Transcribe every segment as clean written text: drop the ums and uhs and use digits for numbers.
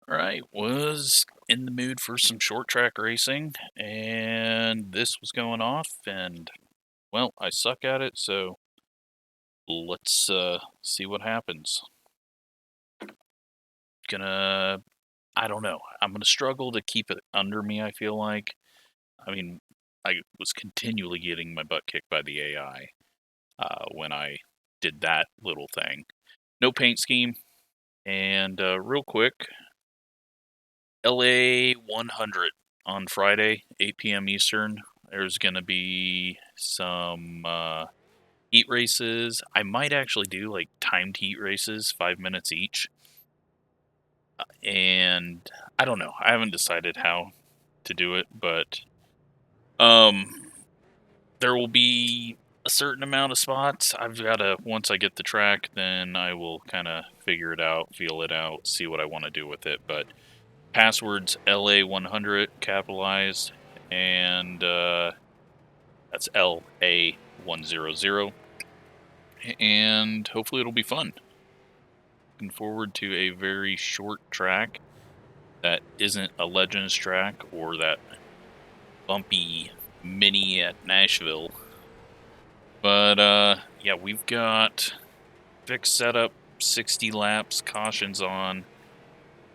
Alright, was in the mood for some short track racing, and this was going off, and, well, I suck at it, so let's see what happens. I don't know, I'm gonna struggle to keep it under me, I feel like. I mean, I was continually getting my butt kicked by the AI when I did that little thing. No paint scheme, and real quick, LA 100 on Friday, 8 p.m. Eastern. There's going to be some heat races. I might actually do like timed heat races, 5 minutes each. And I don't know. I haven't decided how to do it, but there will be a certain amount of spots. I've got to, once I get the track, then I will kind of figure it out, feel it out, see what I want to do with it. But password's LA100 capitalized, and that's LA100, and hopefully it'll be fun. Looking forward to a very short track that isn't a Legends track or that bumpy mini at Nashville. But yeah, we've got fixed setup, 60 laps, cautions on,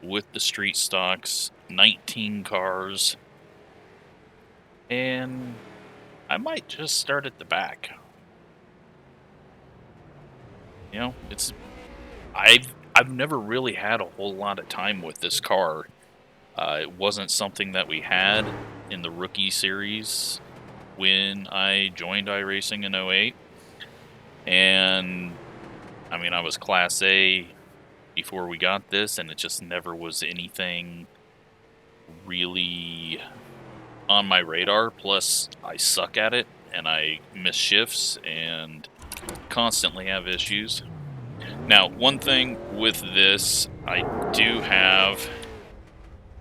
with the street stocks, 19 cars, and I might just start at the back. You know, I've never really had a whole lot of time with this car. It wasn't something that we had in the rookie series when I joined iRacing in 08. And I mean, I was Class A before we got this, and it just never was anything really on my radar. Plus, I suck at it, and I miss shifts, and constantly have issues. Now, one thing with this, I do have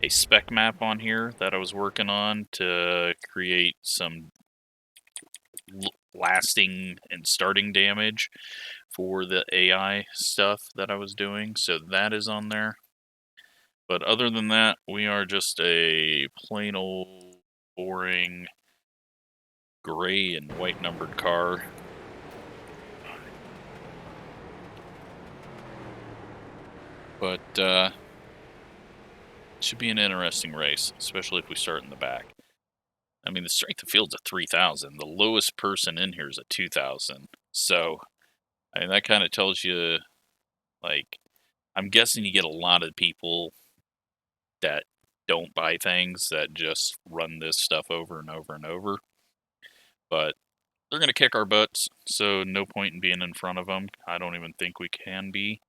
a spec map on here that I was working on to create some lasting and starting damage for the AI stuff that I was doing, so that is on there. But other than that, we are just a plain old boring gray and white numbered car. But should be an interesting race, especially if we start in the back. I mean, the strength of field's a 3,000. The lowest person in here is a 2,000. So, I mean, that kind of tells you, like, I'm guessing you get a lot of people that don't buy things that just run this stuff over and over and over. But they're going to kick our butts, so no point in being in front of them. I don't even think we can be.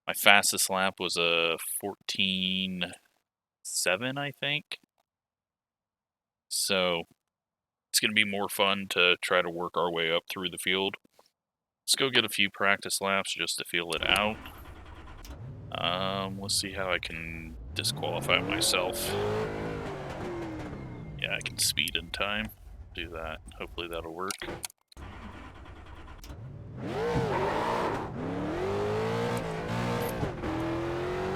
My fastest lap was a 14.7, I think. So it's going to be more fun to try to work our way up through the field. Let's go get a few practice laps just to feel it out. Let's see how I can disqualify myself. Yeah, I can speed in time. Do that. Hopefully that'll work.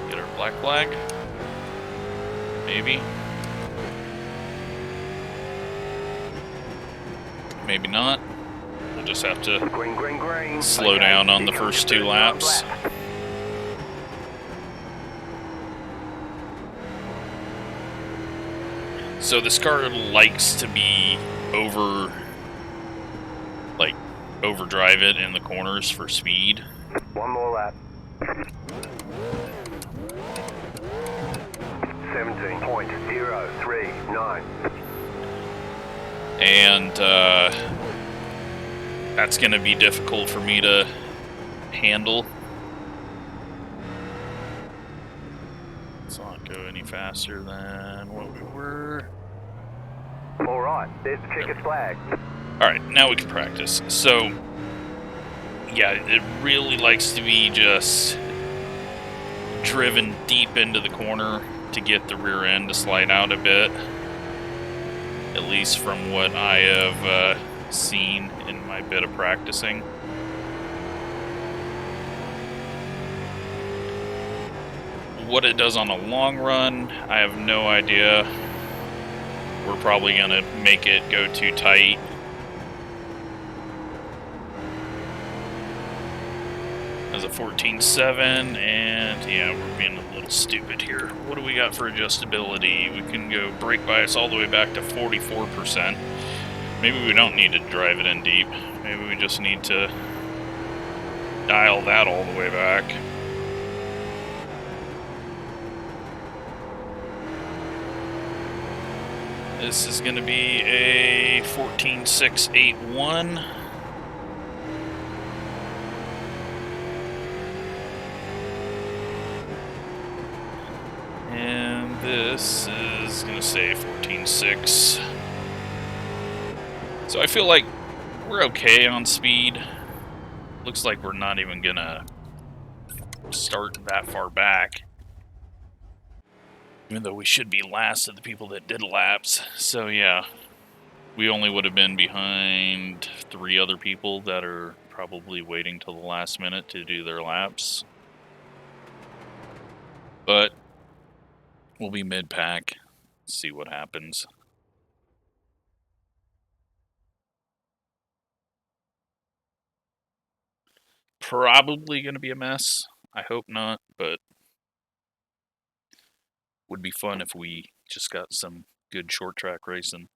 Get our black flag. Maybe. Maybe not. We'll just have to slow down on the first two laps. So this car likes to be overdrive it in the corners for speed. One more lap. 17.039. And that's going to be difficult for me to handle. Let's not go any faster than what we were. All right, there's the checkered flag. All right, now we can practice. So, yeah, it really likes to be just driven deep into the corner to get the rear end to slide out a bit. At least from what I have seen in my bit of practicing. What it does on a long run, I have no idea. We're probably going to make it go too tight. As a 14.7, and yeah, we're being a little stupid here. What do we got for adjustability? We can go brake bias all the way back to 44%. Maybe we don't need to drive it in deep. Maybe we just need to dial that all the way back. This is going to be a 14.681. And this is going to say 14.6. So I feel like we're okay on speed. Looks like we're not even going to start that far back. Even though we should be last of the people that did laps. So yeah, we only would have been behind 3 other people that are probably waiting till the last minute to do their laps. But we'll be mid-pack, see what happens. Probably going to be a mess. I hope not, but would be fun if we just got some good short track racing.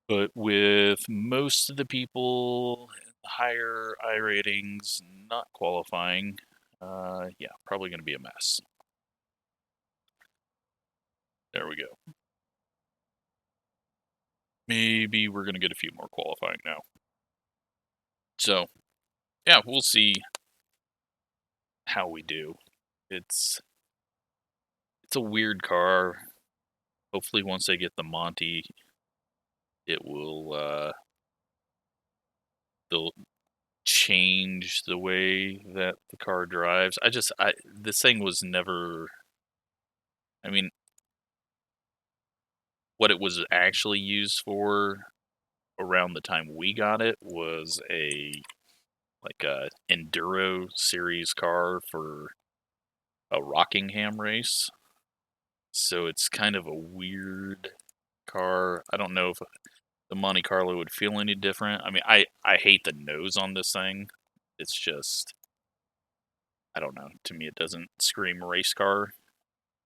But with most of the people higher I ratings not qualifying, yeah, probably going to be a mess. There we go. Maybe we're going to get a few more qualifying now. So, yeah, we'll see how we do. It's a weird car. Hopefully once they get the Monty, it will, they'll change the way that the car drives. This thing was never, I mean, what it was actually used for around the time we got it was a enduro series car for a Rockingham race. So it's kind of a weird car. I don't know if the Monte Carlo would feel any different. I mean, I hate the nose on this thing. It's just, I don't know. To me, it doesn't scream race car.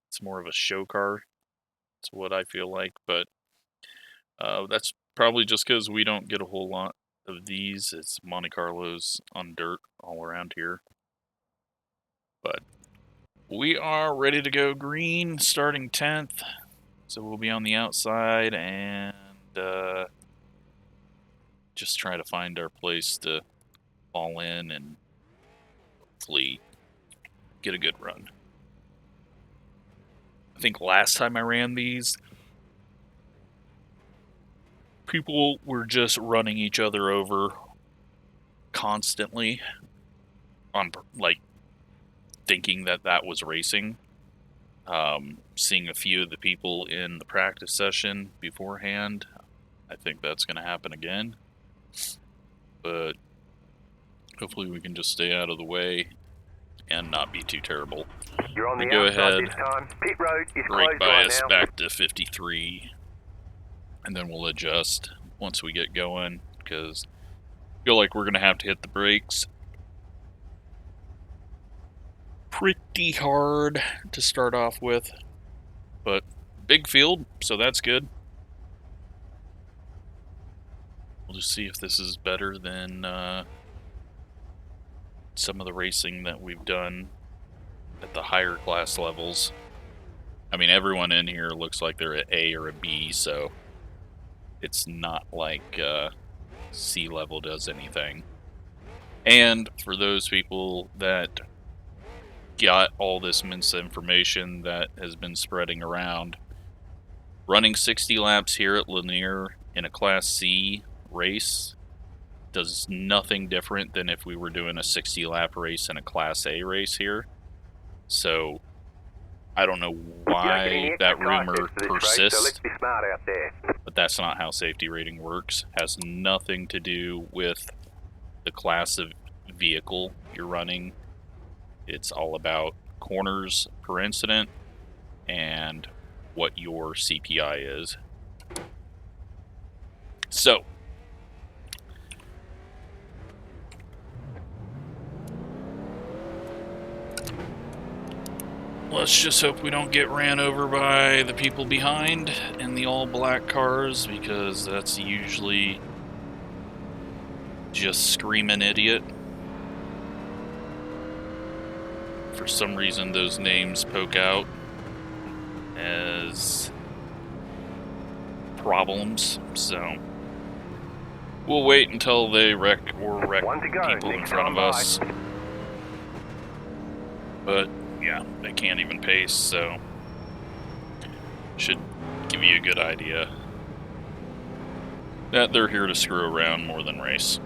It's more of a show car. It's what I feel like. But that's probably just because we don't get a whole lot of these. It's Monte Carlos on dirt all around here. But we are ready to go green, starting 10th. So we'll be on the outside and just try to find our place to fall in and hopefully get a good run. I think last time I ran these, people were just running each other over constantly on, like, thinking that was racing. Seeing a few of the people in the practice session beforehand, I think that's going to happen again. But hopefully we can just stay out of the way and not be too terrible. You're on the go outside ahead, this time. Pit road is brake closed right bias now. back to 53, and then we'll adjust once we get going, because I feel like we're going to have to hit the brakes pretty hard to start off with. But big field, so that's good. We'll just see if this is better than some of the racing that we've done at the higher class levels. I mean, everyone in here looks like they're at A or a B, so it's not like C level does anything. And for those people that got all this misinformation that has been spreading around, running 60 laps here at Lanier in a Class C race does nothing different than if we were doing a 60 lap race in a Class A race here. So I don't know why that rumor persists, so let's be smart out there. but that's not how safety rating works. It has nothing to do with the class of vehicle you're running. It's all about corners per incident and what your CPI is. So, let's just hope we don't get ran over by the people behind in the all-black cars, because that's usually just screaming idiot. For some reason, those names poke out as problems, so we'll wait until they wreck people in front of us. But yeah, they can't even pace, so should give you a good idea that they're here to screw around more than race.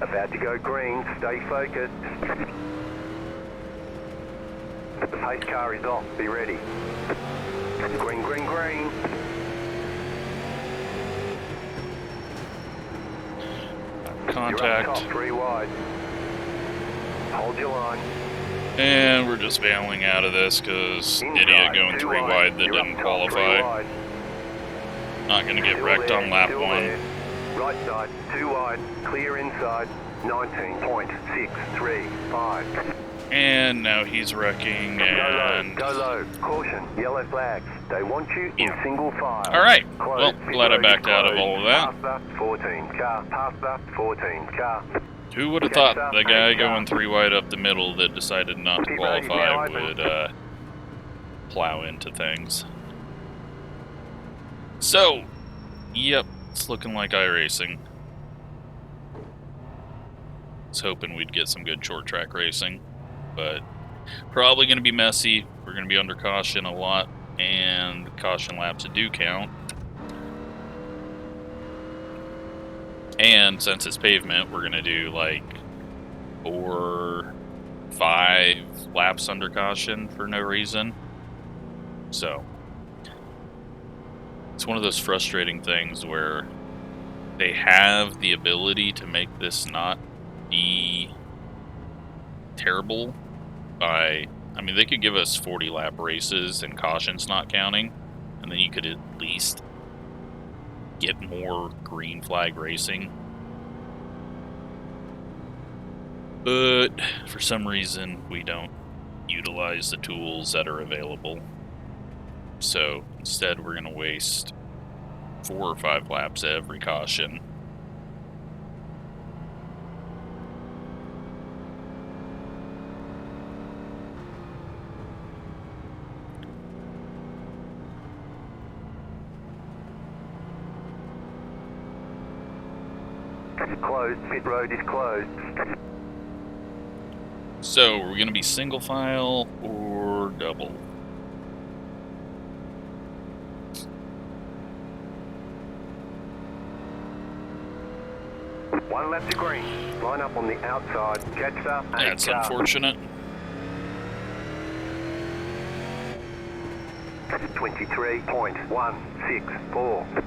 About to go green, stay focused. The pace car is off, be ready. Green, green, green. Contact. You're up top, 3 wide. Hold your line. And we're just bailing out of this because idiot going 3 wide that didn't qualify. Not going to get wrecked on lap 1. Right side, 2 wide, clear inside, 19.635. And now he's wrecking and... Go low, caution, yellow flags. They want you in single file. Alright, well, glad I backed out of all of that. Past the 14 car, past the 14 car. Who would have thought the guy going 3 wide up the middle that decided not to qualify would plow into things. So, yep, it's looking like iRacing. I was hoping we'd get some good short track racing, but probably going to be messy. We're going to be under caution a lot, and caution laps do count. And since it's pavement, we're going to do like 4, 5 laps under caution for no reason. So, it's one of those frustrating things where they have the ability to make this not be terrible by, I mean, they could give us 40 lap races and cautions not counting, and then you could at least get more green flag racing. But for some reason, we don't utilize the tools that are available. So instead, we're going to waste 4 or 5 laps at every caution. Closed, pit road is closed. So, we're going to be single file or double? One lap to green. Line up on the outside. Catch the That's unfortunate. 23.164.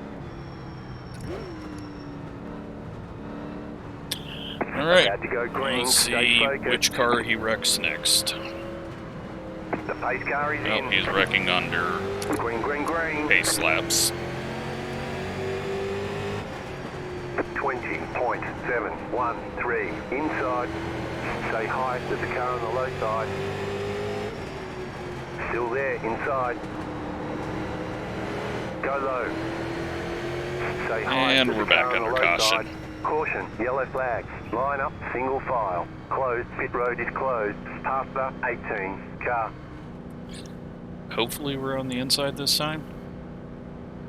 Alright, About to go green. let's see which car he wrecks next. The pace car is in. He's wrecking under Green, green, green. pace laps. 20.713 inside. Say hi to the car on the low side. Still there inside. Go low. Say hi And to we're the back car on the under low caution. side. Caution, yellow flags. Line up, single file. Closed, pit road is closed. Past the 18 car. Hopefully we're on the inside this time.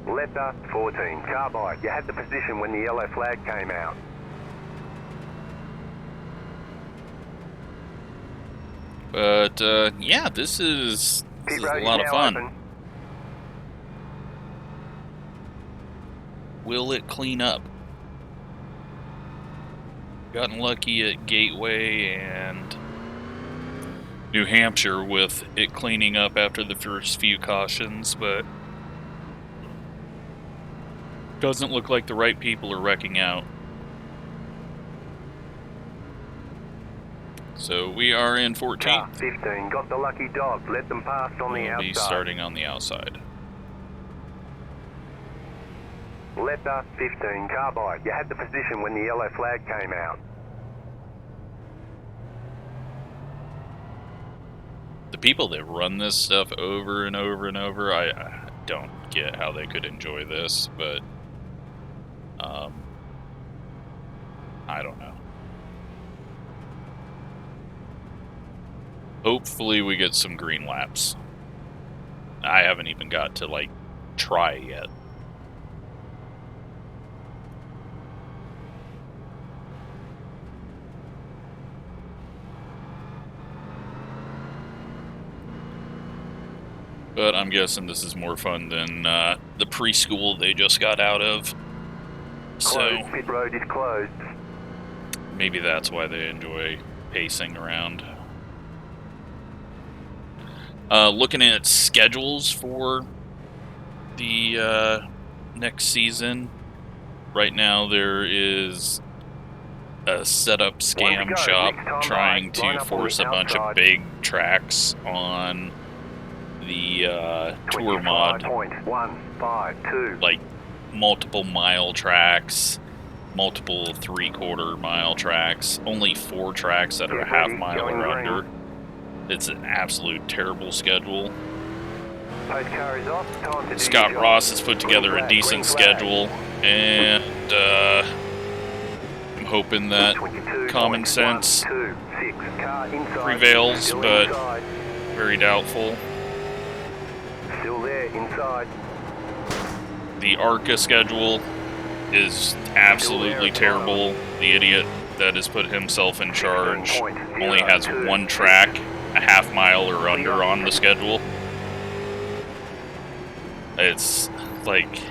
Letter 14, car by. You had the position when the yellow flag came out. But, yeah, this is a lot of fun. Open. Will it clean up? Gotten lucky at Gateway and New Hampshire with it cleaning up after the first few cautions, but doesn't look like the right people are wrecking out. So we are in 14th. Car 15, got the lucky dog. Let them pass on the We'll outside. be starting on the outside. Letter 15, carbide. You had the position when the yellow flag came out. The people that run this stuff over and over and over, I don't get how they could enjoy this, but I don't know. Hopefully we get some green laps. I haven't even got to, like, try yet. But I'm guessing this is more fun than the preschool they just got out of. So Closed. Pit road is closed. maybe that's why they enjoy pacing around. Looking at schedules for the next season, right now there is a setup scam shop trying to force a bunch of big tracks on the tour mod, like multiple mile tracks, multiple 3/4 mile tracks, only 4 tracks that are a half mile or under. It's an absolute terrible schedule. Scott Ross has put together a decent schedule, and I'm hoping that common sense prevails, but very doubtful. Still there, inside. The ARCA schedule is absolutely terrible. The idiot that has put himself in charge only has 1 track, a half mile or under on the schedule. It's like,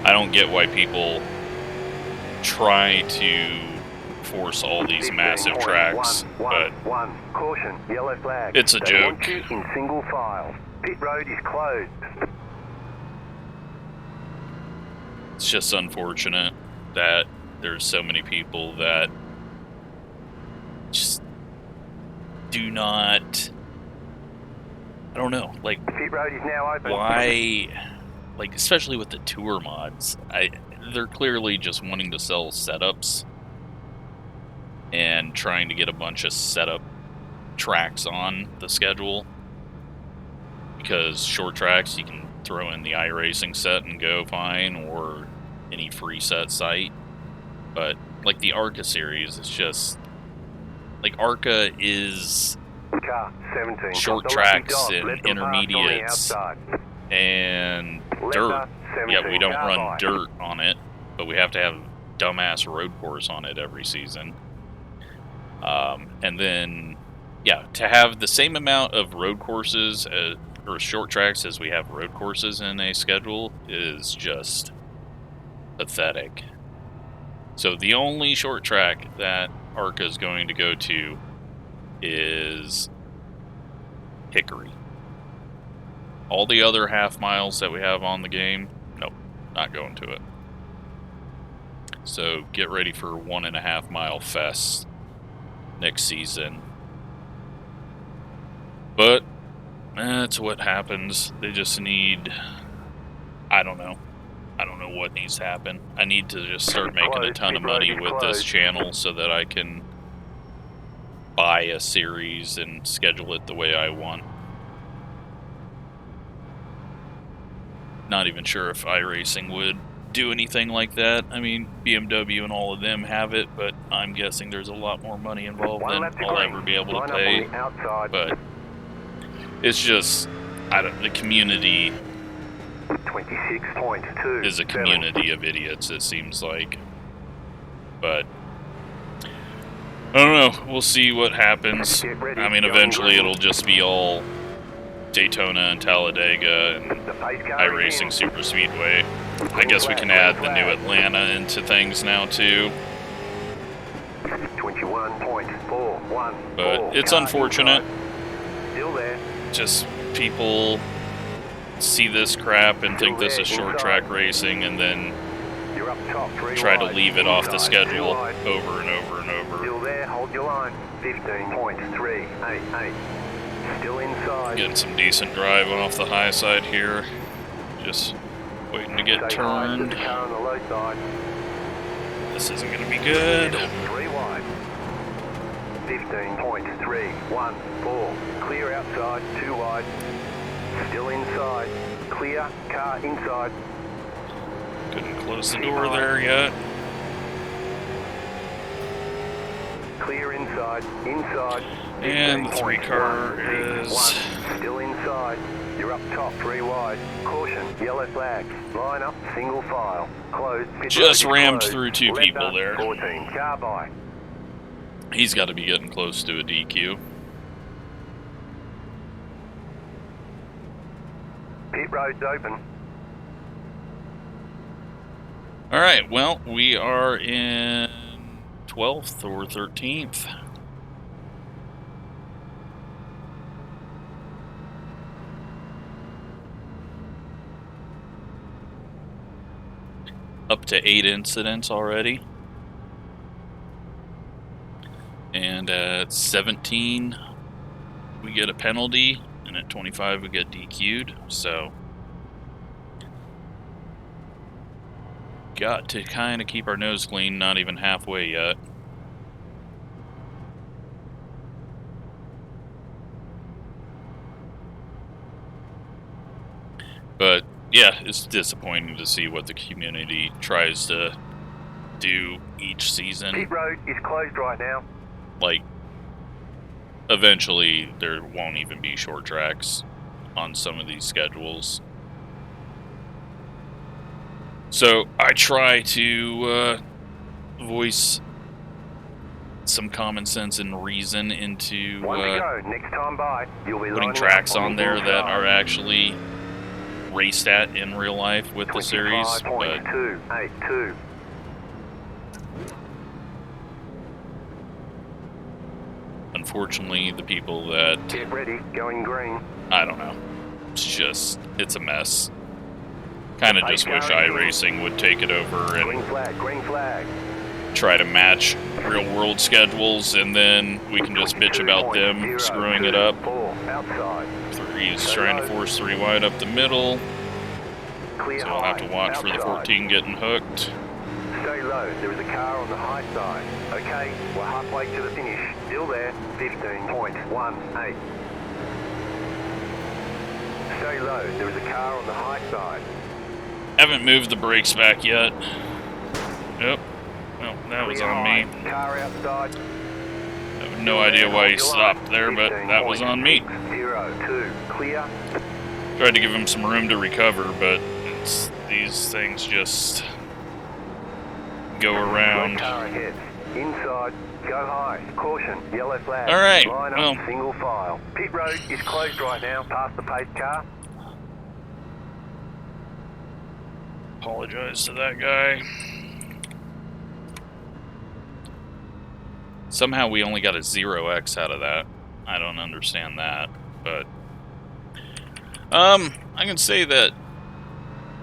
I don't get why people try to force all these massive tracks, but it's a joke. In single file. Pit road is closed. It's just unfortunate that there's so many people that just do not, I don't know, like, Pit road is now open. why, like, especially with the tour mods, they're clearly just wanting to sell setups and trying to get a bunch of setup tracks on the schedule, because short tracks you can throw in the iRacing set and go fine, or any free set site. But like the ARCA series, it's just like ARCA is Car 17. short tracks and intermediates and dirt. Yeah, we don't run dirt on it, but we have to have dumbass road course on it every season. And then, yeah, to have the same amount of road courses or short tracks as we have road courses in a schedule is just pathetic. So the only short track that ARCA is going to go to is Hickory. All the other half miles that we have on the game, nope, not going to it. So get ready for 1.5 mile fests next season. But that's what happens. They just need, I don't know what needs to happen. I need to just start making a ton of money with this channel so that I can buy a series and schedule it the way I want. Not even sure if iRacing would do anything like that. I mean, BMW and all of them have it, but I'm guessing there's a lot more money involved than I'll ever be able to pay. But it's just, the community 26.2 is a community of idiots, it seems like. But I don't know. We'll see what happens. I mean, eventually it'll just be all Daytona and Talladega and iRacing Super Speedway. I guess we can add the new Atlanta into things now too. 21.41. But it's unfortunate. Still there. Just people see this crap and think this is short track racing, and then You're up top, try to leave it off the schedule over and over and over. Still there, hold your line. 15.388. Still inside. Getting some decent drive off the high side here. Just waiting to get turned. The car on the low side. This isn't going to be good. 3 wide. 15.314. Clear outside, 2 wide. Still inside. Clear, car inside. Couldn't close the door there yet. Clear inside, inside. And the 3 car is... Still inside. You're up top, 3 wide. Caution, yellow flag. Line up, single file. Closed. Just rammed through 2 people there. 14, car by. He's got to be getting close to a DQ. Pit road's open. Alright, well, we are in 12th or 13th. Up to 8 incidents already. And at 17, we get a penalty, and at 25, we get DQ'd. So, got to kind of keep our nose clean, not even halfway yet. But, yeah, it's disappointing to see what the community tries to do each season. Pit road is closed right now. Like, eventually there won't even be short tracks on some of these schedules. So I try to voice some common sense and reason into Next time by, you'll be putting tracks on there that are actually raced at in real life with the series. But 25.282. unfortunately, the people that... Get ready, going green. I don't know. It's a mess. Kind of just wish iRacing would take it over and green flag. try to match real-world schedules, and then we can just bitch about them screwing it up. He's trying to force 3 wide up the middle, so I'll have to watch for the 14 getting hooked. Stay low, there is a car on the high side. Okay, we're halfway to the finish. Still there, 15.18. Stay low, there is a car on the high side. Haven't moved the brakes back yet. Yep. Well, that was on me. Car outside. I have no idea why he stopped there, but that was on me. 02, clear. Tried to give him some room to recover, but these things just go around. Car ahead. Inside, go high. Caution, yellow flag. All right, Line up, well, single file. Pit road is closed right now, past the pace car. Apologize to that guy. Somehow we only got a 0x out of that. I don't understand that, but I can say that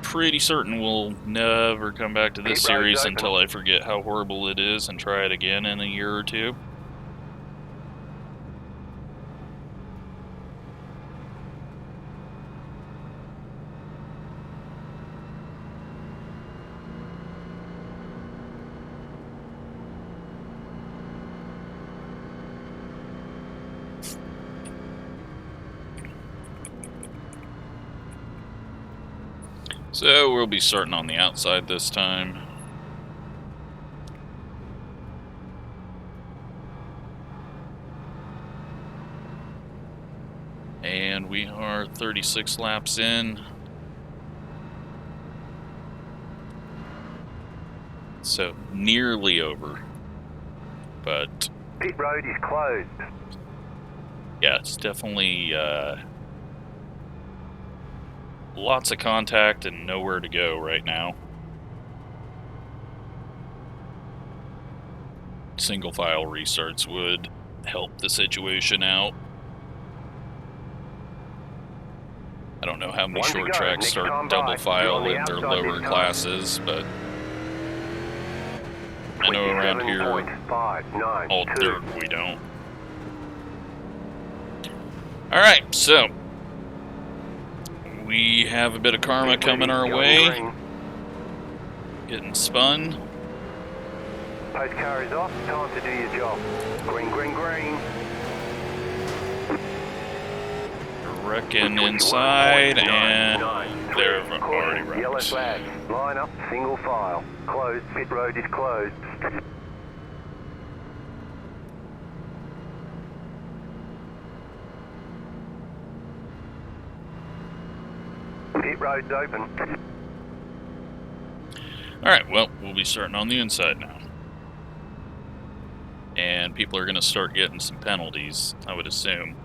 pretty certain we'll never come back to this series until I forget how horrible it is and try it again in a year or two. So we'll be starting on the outside this time. And we are 36 laps in. So nearly over. But pit road is closed. Yeah, it's definitely lots of contact and nowhere to go right now. Single file restarts would help the situation out. I don't know how many short tracks start double file in their lower classes, but I know around here, all dirt we don't. Alright, so we have a bit of karma coming our way. Getting spun. Post car is off. Time to do your job. Green, green, green. Wrecking inside, and they're already wrecked. Yellow flag. Line up, single file. Closed. Pit road is closed. Pit road's open. Alright, well, we'll be starting on the inside now. And people are going to start getting some penalties, I would assume.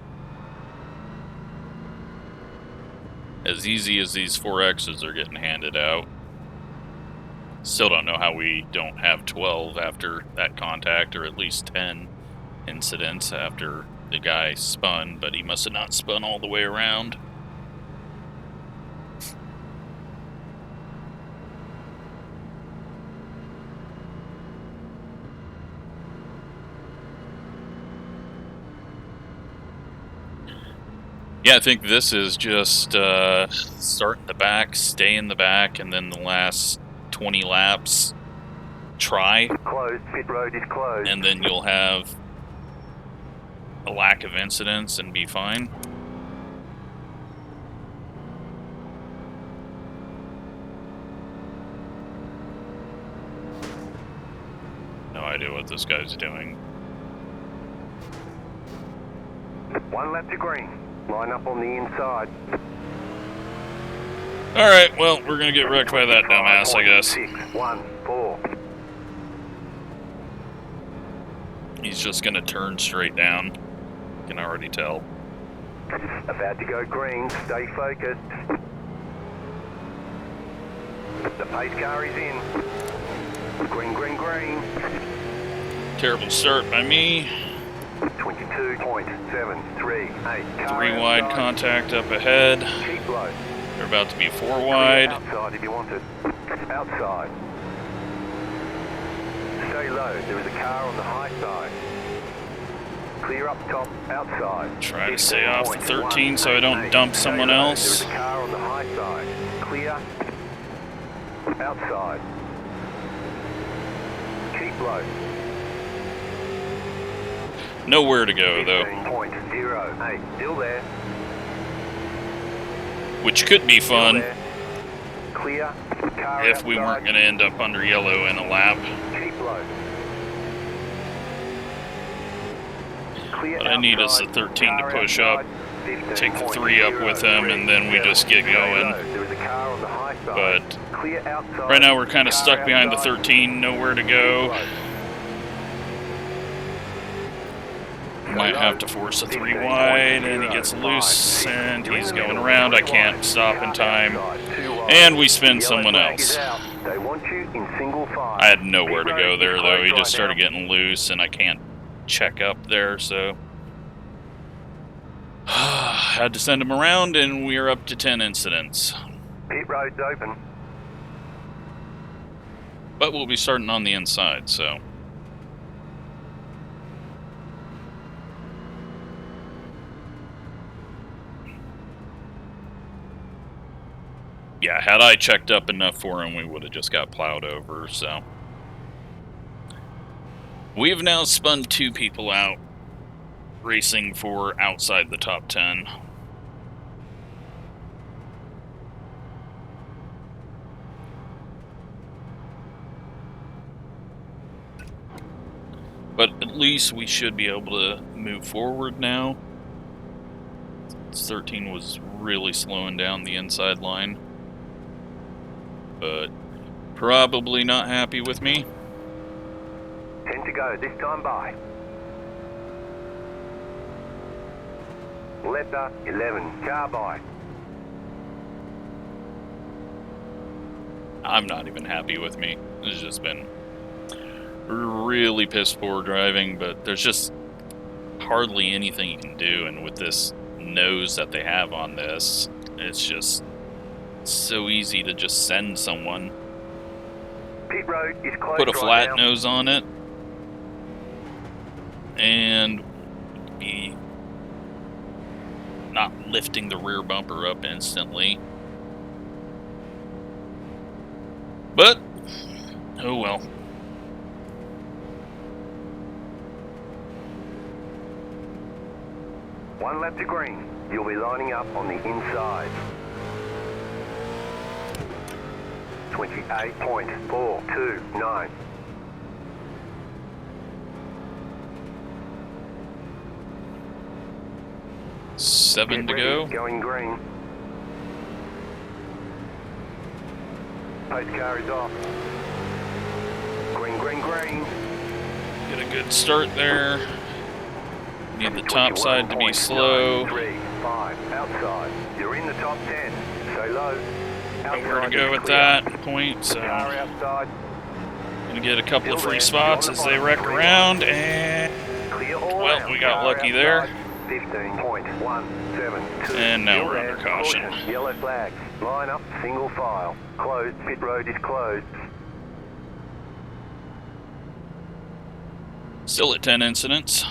As easy as these 4Xs are getting handed out. Still don't know how we don't have 12 after that contact, or at least 10 incidents after the guy spun, but he must have not spun all the way around. Yeah, I think this is just start in the back, stay in the back, and then the last 20 laps, try. Closed. Pit road is closed. And then you'll have a lack of incidents and be fine. No idea what this guy's doing. One lap to green. Line up on the inside. Alright, well, we're gonna get wrecked by that dumbass, I guess. 614. He's just gonna turn straight down. Can already tell. About to go green. Stay focused. The pace car is in. Green, green, green. Terrible start by me. 22.738. 3 wide contact up ahead. Keep low. They're about to be 4 wide. Outside if you want it. Outside. Stay low. There is a car on the high side. Clear up top. Outside. Try to stay off the 13 so I don't dump someone else. There is a car on the high side. Clear. Outside. Keep low. Nowhere to go, though. 15.08. Still there. Which could be fun Clear. Car if we weren't going to end up under yellow in a lap. Keep low. Clear. But I need us a 13 to push up, take the 3 up with them, and then we just get going. But right now we're kind of stuck behind the 13, nowhere to go. Might have to force a 3 wide, and he gets loose, and he's going around. I can't stop in time, and we spin someone else. I had nowhere to go there, though. He just started getting loose, and I can't check up there, so had to send him around, and we are up to 10 incidents. Pit road's open. But we'll be starting on the inside, so... Yeah, had I checked up enough for him, we would have just got plowed over, so... We've now spun 2 people out, racing for outside the top 10. But at least we should be able to move forward now. 13 was really slowing down the inside line. But probably not happy with me. 10 to go, this time by. Letter 11, car by. I'm not even happy with me. It's just been really piss poor driving, but there's just hardly anything you can do, and with this nose that they have on this, it's just so easy to just send someone. Pit road is closed. Put a flat right now. nose on it, and be not lifting the rear bumper up instantly. But, oh well. One lap to green. You'll be lining up on the inside. 28.429. Seven to go. Going green. Pace car is off. Green, green, green. Get a good start there. Need the top side to be slow. 5 outside. You're in the top 10. Stay low. Nowhere to go at that point, so Car outside. gonna get a couple of free spots as they wreck around, and Clear all well, round. we got Car lucky there. outside. 15.172. And now we're You're under out. caution. Yellow flags. Line up, single file. Closed. Pit road is closed. Still at 10 incidents.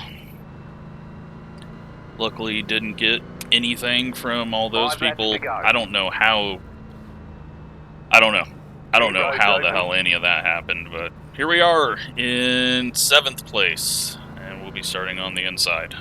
Luckily, didn't get anything from all those 5 laps people. to go. I don't know how. I don't know how the hell any of that happened, but here we are in 7th place, and we'll be starting on the inside.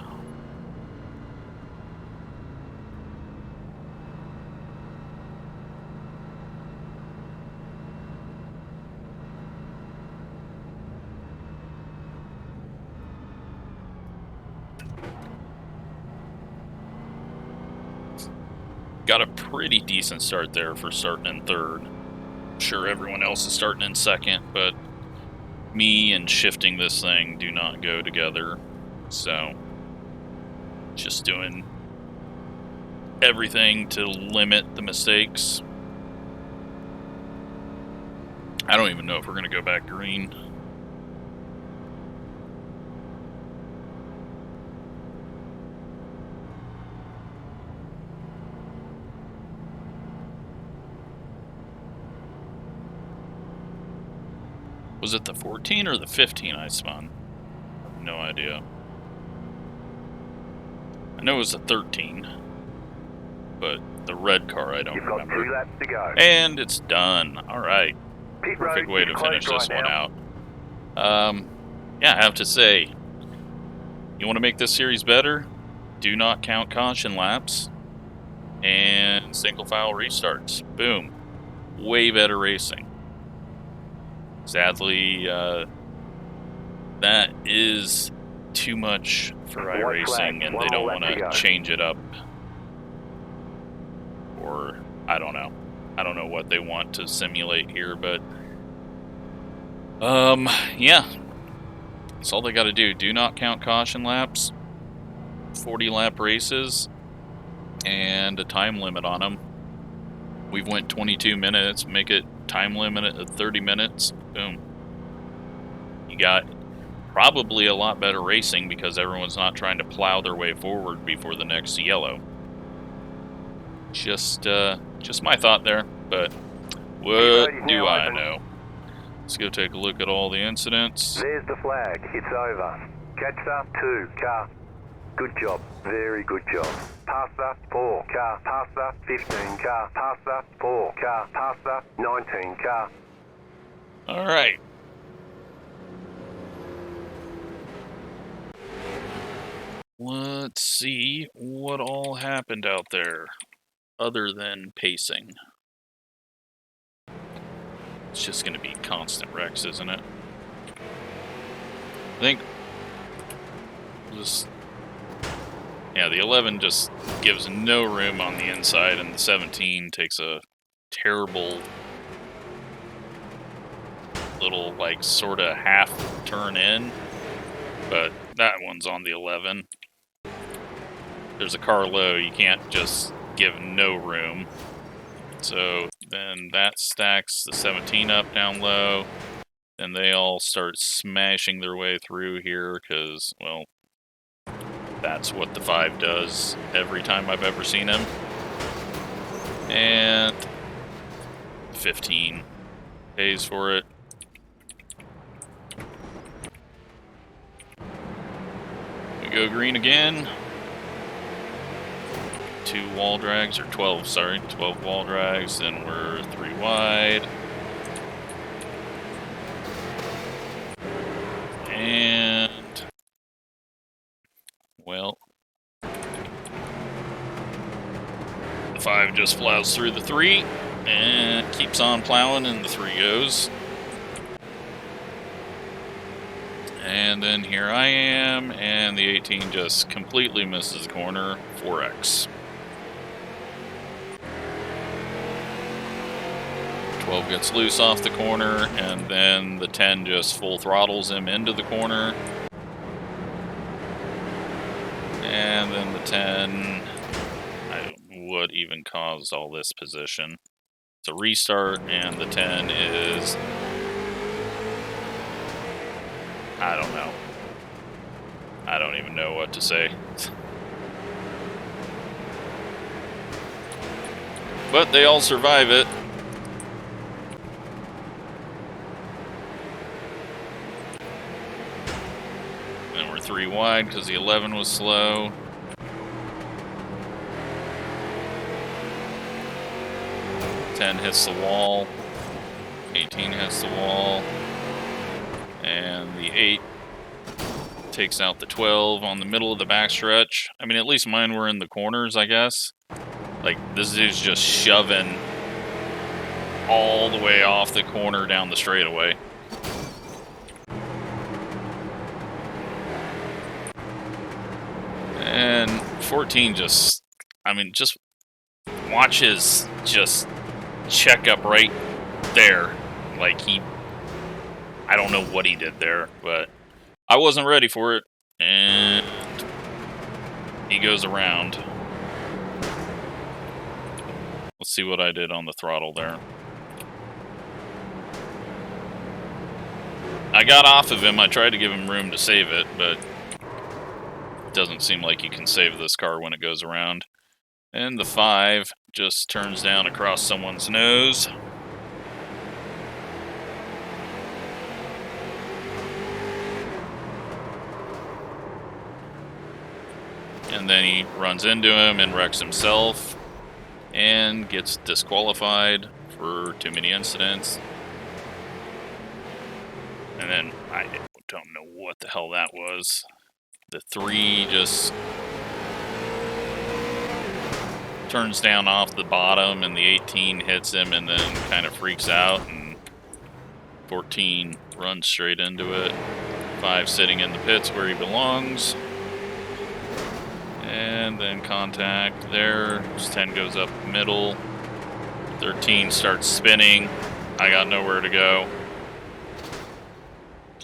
Got a pretty decent start there for starting in 3rd. I'm sure everyone else is starting in 2nd, but me and shifting this thing do not go together. So, just doing everything to limit the mistakes. I don't even know if we're going to go back green. Was it the 14 or the 15 I spun? I have no idea. I know it was the 13, but the red car I don't You've got remember. 2 laps to go. And it's done. All right. Pit Perfect road way is to closed finish this right one now. out. Yeah, I have to say, you want to make this series better? Do not count caution laps and single file restarts. Boom. Way better racing. Sadly, that is too much for White iRacing, flag. and One they don't more want lap to to go. change it up. Or, I don't know. I don't know what they want to simulate here, but yeah. That's all they got to do. Do not count caution laps, 40 lap races, and a time limit on them. We've went 22 minutes, make it time limit at 30 minutes. Boom. You got probably a lot better racing because everyone's not trying to plow their way forward before the next yellow. Just my thought there, but what do I know? Let's go take a look at all the incidents. There's the flag. It's over. Catcher 2 car. Good job. Very good job. Passer 4 car. Passer 15 car. Passer 4 car. Passer 19 car. All right. Let's see what all happened out there other than pacing. It's just going to be constant wrecks, isn't it? I think just, yeah, the 11 just gives no room on the inside, and the 17 takes a terrible little, like, sort of half turn in, but that one's on the 11. There's a car low, you can't just give no room. So then that stacks the 17 up down low. Then they all start smashing their way through here because, well, that's what the 5 does every time I've ever seen him. And 15 pays for it. We go green again. 2 wall drags, or 12, sorry, 12 wall drags, then we're 3 wide. And, well, the 5 just plows through the 3 and keeps on plowing, and the 3 goes. And then here I am, and the 18 just completely misses the corner, 4x. 12 gets loose off the corner, and then the 10 just full throttles him into the corner. And then the 10, I don't know what even caused all this position. It's a restart, and the 10 is, I don't know. I don't even know what to say. But they all survive it. And we're 3 wide because the 11 was slow. Ten hits the wall. 18 hits the wall. And the 8 takes out the 12 on the middle of the backstretch. I mean, at least mine were in the corners, I guess. Like, this dude's just shoving all the way off the corner down the straightaway. And 14 just, I mean, just watch his just check up right there. Like, I don't know what he did there, but I wasn't ready for it, and he goes around. Let's see what I did on the throttle there. I got off of him. I tried to give him room to save it, but it doesn't seem like you can save this car when it goes around. And the 5 just turns down across someone's nose. And then he runs into him and wrecks himself and gets disqualified for too many incidents. And then I don't know what the hell that was. The 3 just turns down off the bottom, and the 18 hits him and then kind of freaks out, and 14 runs straight into it. 5 sitting in the pits where he belongs. And then contact there. 10 goes up the middle. 13 starts spinning. I got nowhere to go.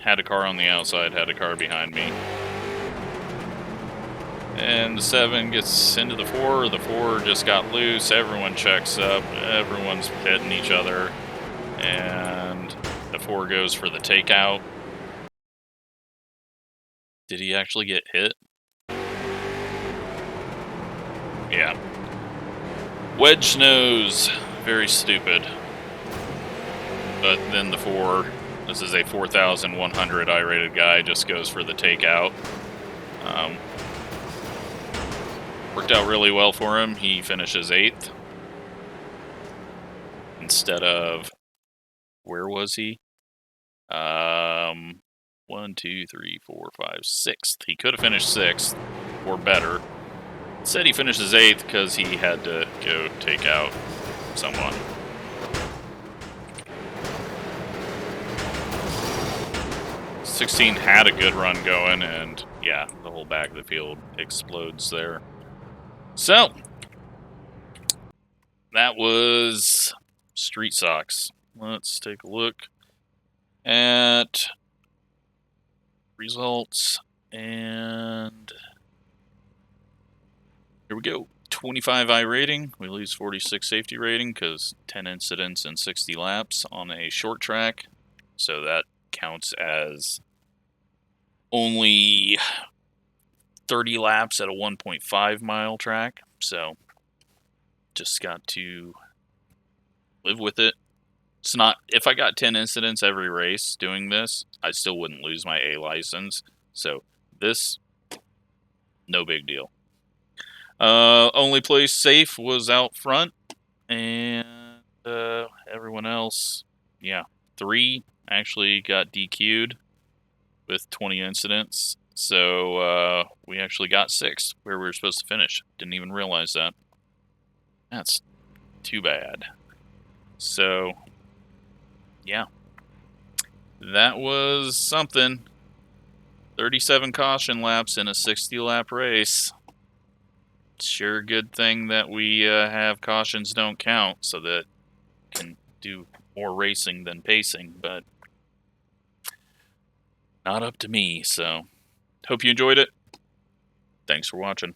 Had a car on the outside, had a car behind me. And the 7 gets into the 4. The 4 just got loose. Everyone checks up. Everyone's hitting each other. And the 4 goes for the takeout. Did he actually get hit? Yeah. Wedge nose. Very stupid. But then the 4, this is a 4,100 I-rated guy, just goes for the takeout. Worked out really well for him. He finishes 8th. Instead of, where was he? 1, 2, 3, 4, 5, 6th. He could have finished 6th or better. Said he finishes 8th because he had to go take out someone. '16 had a good run going, and yeah, the whole back of the field explodes there. So, that was Street Socks. Let's take a look at results, and here we go. 25 I rating. We lose 46 safety rating because 10 incidents and 60 laps on a short track. So that counts as only 30 laps at a 1.5 mile track. So just got to live with it. It's not, if I got 10 incidents every race doing this, I still wouldn't lose my A license. So this, no big deal. Only place safe was out front, and everyone else, yeah, 3 actually got DQ'd with 20 incidents. So we actually got 6 where we were supposed to finish. Didn't even realize that. That's too bad. So, yeah, that was something. 37 caution laps in a 60-lap race. Sure good thing that we have cautions don't count so that can do more racing than pacing, but not up to me. So, hope you enjoyed it. Thanks for watching.